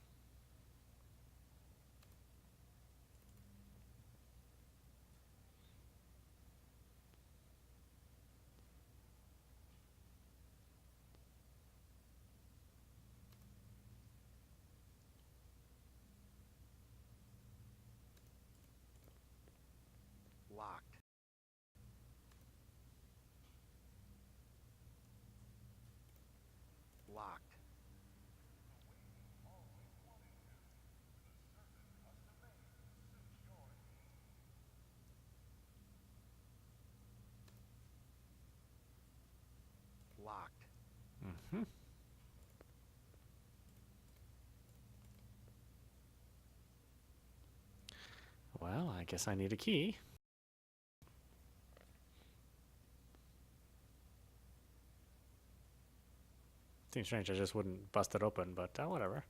Well, I guess I need a key. Seems strange I just wouldn't bust it open, but whatever.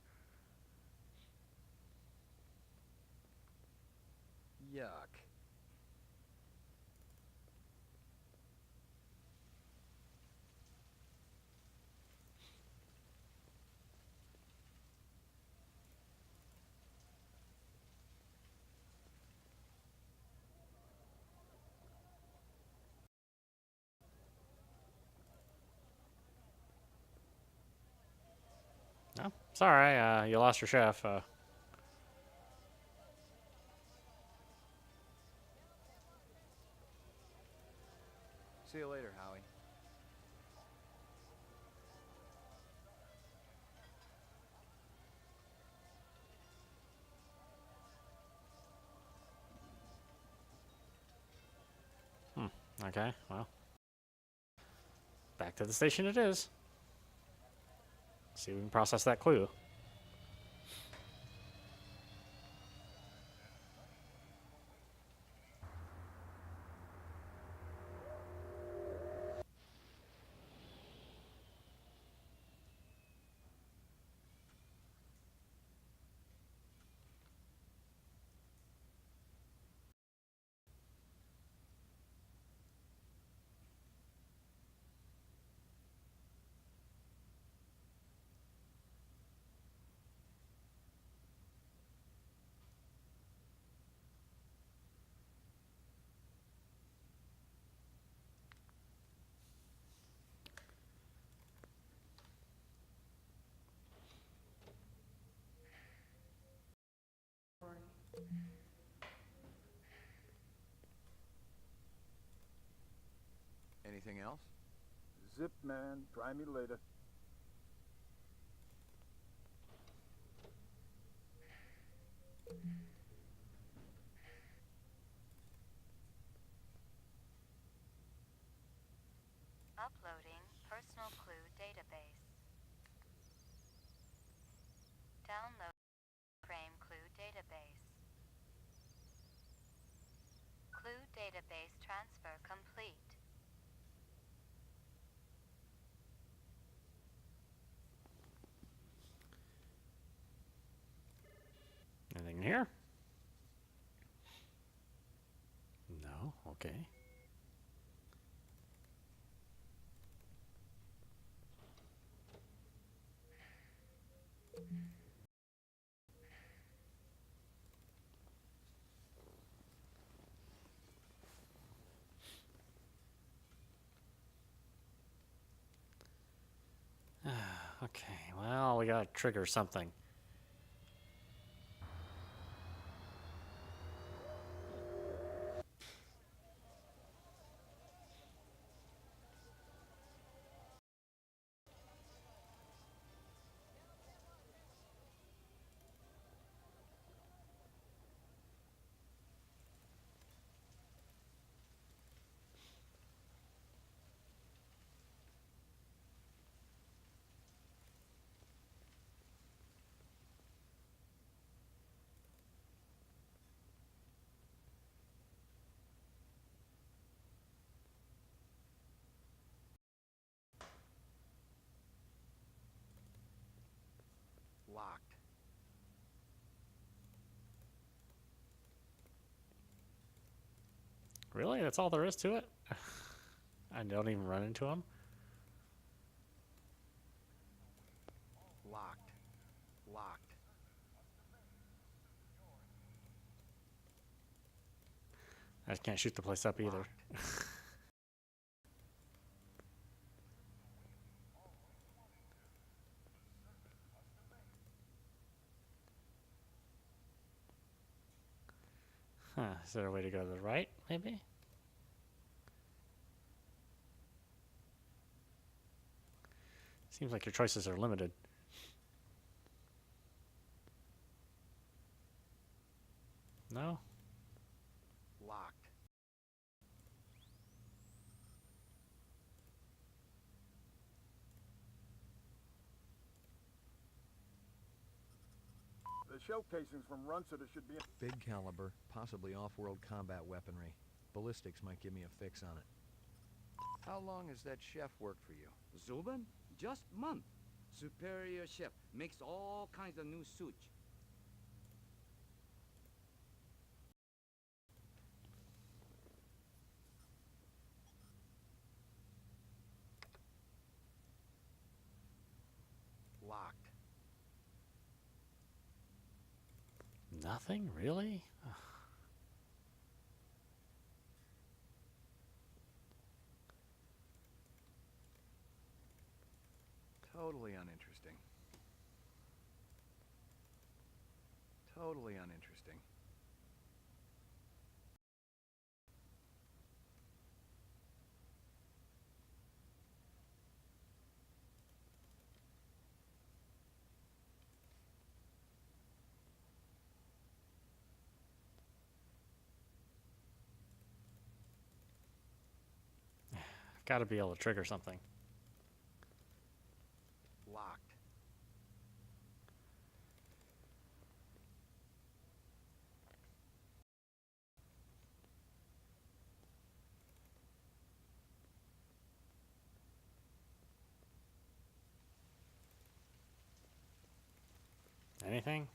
Yuck. No, sorry, you lost your chef. See you later, Howie. Okay, well. Back to the station it is. See if we can process that clue. Anything else? Zip, man. Try me later. Uploading personal clue database. Download frame clue database. Clue database transfer complete. Anything in here? No, okay. Okay, well, we gotta trigger something. Locked. Really? That's all there is to it? I don't even run into them? Locked. Locked. I just can't shoot the place up either. Huh, is there a way to go to the right, maybe? Seems like your choices are limited. No? Locked. The shell casings from Runceta should be... Big caliber, possibly off-world combat weaponry. Ballistics might give me a fix on it. How long has that chef worked for you? Zubin? Just month. Superior chef. Makes all kinds of new such. Locked. Nothing? Really? Ugh. Totally uninteresting. Totally uninteresting. Got to be able to trigger something. Locked. Anything?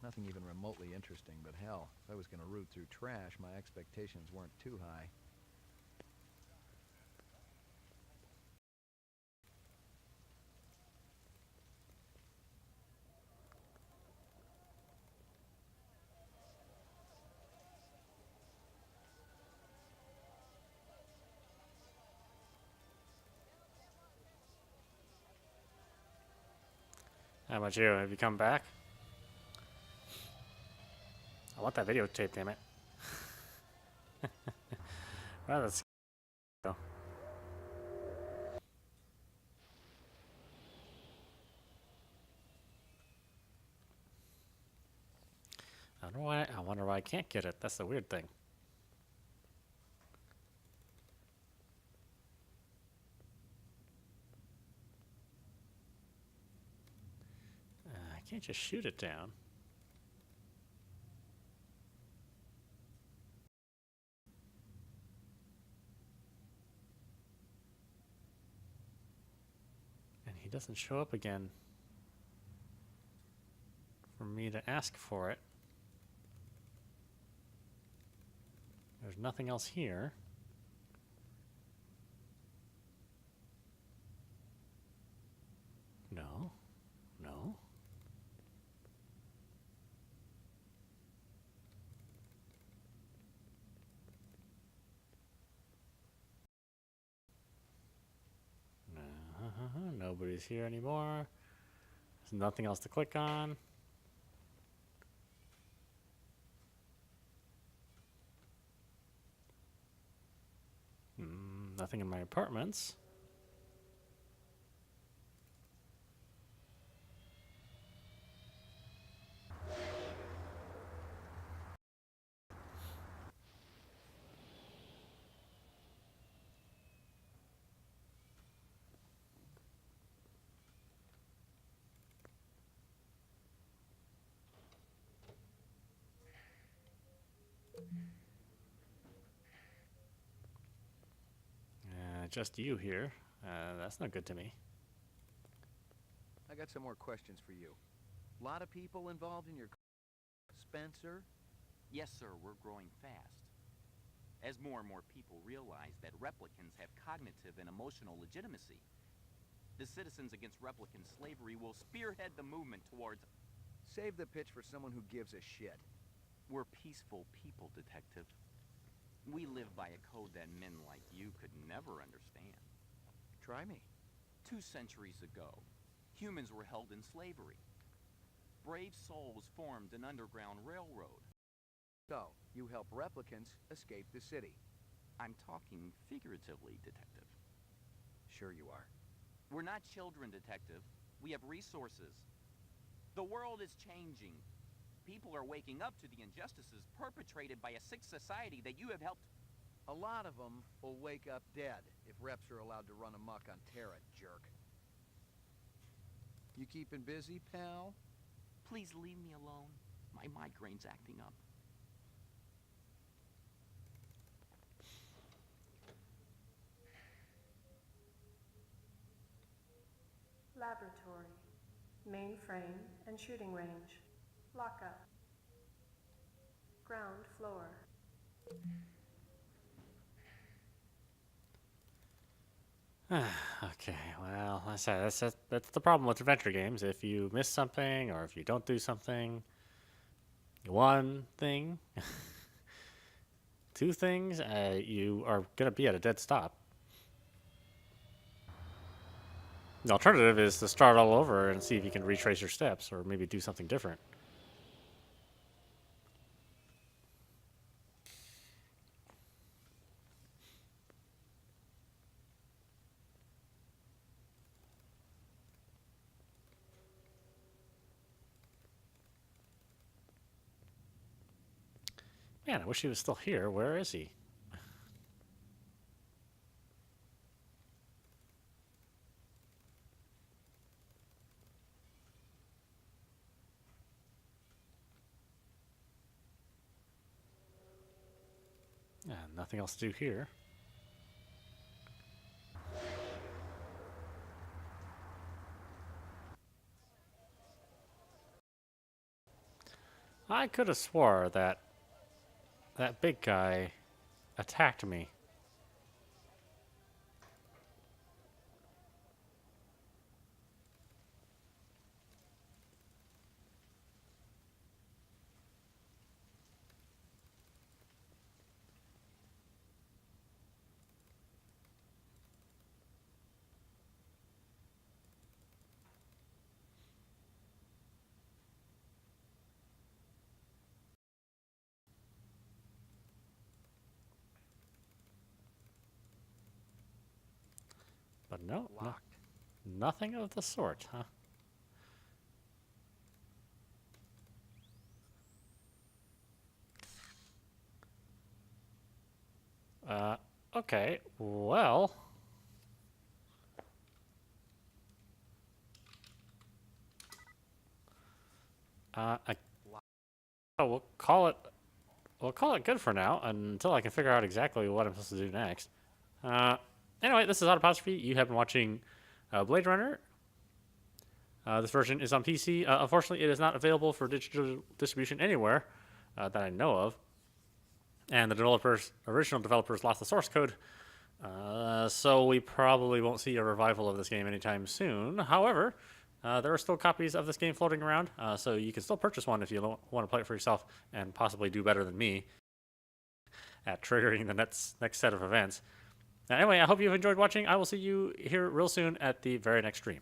Nothing even remotely interesting, but hell, if I was going to root through trash, my expectations weren't too high. How about you? Have you come back? I want that videotape, damn it. Well, that's though. I wonder why I can't get it. That's the weird thing. I can't just shoot it down. And he doesn't show up again for me to ask for it. There's nothing else here. No. No. Nobody's here anymore. There's nothing else to click on. Nothing in my apartments. Just you here. That's not good to me. I got some more questions for you. Lot of people involved in your... Spencer? Yes, sir, we're growing fast. As more and more people realize that replicants have cognitive and emotional legitimacy, the Citizens Against Replicant Slavery will spearhead the movement towards... Save the pitch for someone who gives a shit. We're peaceful people, Detective. We live by a code that men like you could never understand. Try me. 2 centuries ago, humans were held in slavery. Brave souls formed an underground railroad. So, you help replicants escape the city. I'm talking figuratively, Detective. Sure you are. We're not children, Detective. We have resources. The world is changing. People are waking up to the injustices perpetrated by a sick society that you have helped. A lot of them will wake up dead if reps are allowed to run amok on Terra, jerk. You keeping busy, pal? Please leave me alone. My migraine's acting up. Laboratory. Mainframe and shooting range. Lockup. Ground floor. Okay, well, that's the problem with adventure games. If you miss something or if you don't do something, one thing, two things, you are going to be at a dead stop. The alternative is to start all over and see if you can retrace your steps or maybe do something different. Man, I wish he was still here. Where is he? Nothing else to do here. I could have swore that big guy attacked me. But no, nothing of the sort, huh? Okay, well... we'll call it good for now until I can figure out exactly what I'm supposed to do next. Anyway, this is Autopostrophe. You have been watching Blade Runner. This version is on PC. Unfortunately, it is not available for digital distribution anywhere that I know of. And the original developers lost the source code. So we probably won't see a revival of this game anytime soon. However, there are still copies of this game floating around, so you can still purchase one if you want to play it for yourself and possibly do better than me at triggering the next set of events. Anyway, I hope you've enjoyed watching. I will see you here real soon at the very next stream.